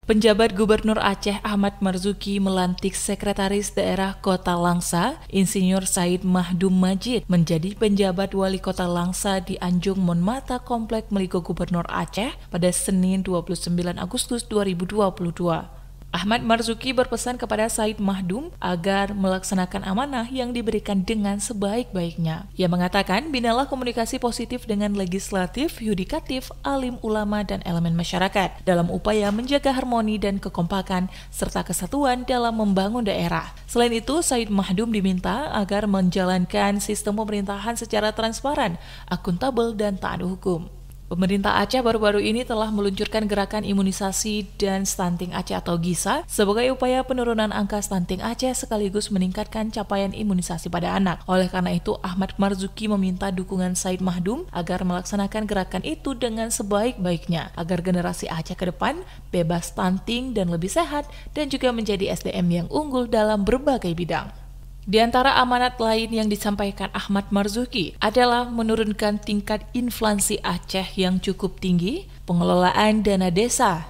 Penjabat Gubernur Aceh Ahmad Marzuki melantik Sekretaris Daerah Kota Langsa, Insinyur Said Mahdum Majid, menjadi penjabat Wali Kota Langsa di Anjung Monmata Komplek Meligo Gubernur Aceh pada Senin 29 Agustus 2022. Ahmad Marzuki berpesan kepada Said Mahdum agar melaksanakan amanah yang diberikan dengan sebaik-baiknya. Ia mengatakan, binalah komunikasi positif dengan legislatif, yudikatif, alim ulama, dan elemen masyarakat dalam upaya menjaga harmoni dan kekompakan serta kesatuan dalam membangun daerah. Selain itu, Said Mahdum diminta agar menjalankan sistem pemerintahan secara transparan, akuntabel, dan taat hukum. Pemerintah Aceh baru-baru ini telah meluncurkan gerakan imunisasi dan stunting Aceh atau GISA sebagai upaya penurunan angka stunting Aceh sekaligus meningkatkan capaian imunisasi pada anak. Oleh karena itu, Ahmad Marzuki meminta dukungan Said Mahdum agar melaksanakan gerakan itu dengan sebaik-baiknya agar generasi Aceh ke depan bebas stunting dan lebih sehat dan juga menjadi SDM yang unggul dalam berbagai bidang. Di antara amanat lain yang disampaikan Ahmad Marzuki adalah menurunkan tingkat inflasi Aceh yang cukup tinggi, pengelolaan dana desa,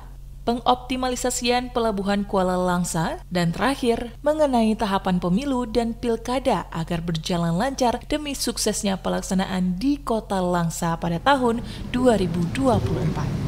pengoptimalisasian pelabuhan Kuala Langsa, dan terakhir mengenai tahapan pemilu dan pilkada agar berjalan lancar demi suksesnya pelaksanaan di Kota Langsa pada tahun 2024.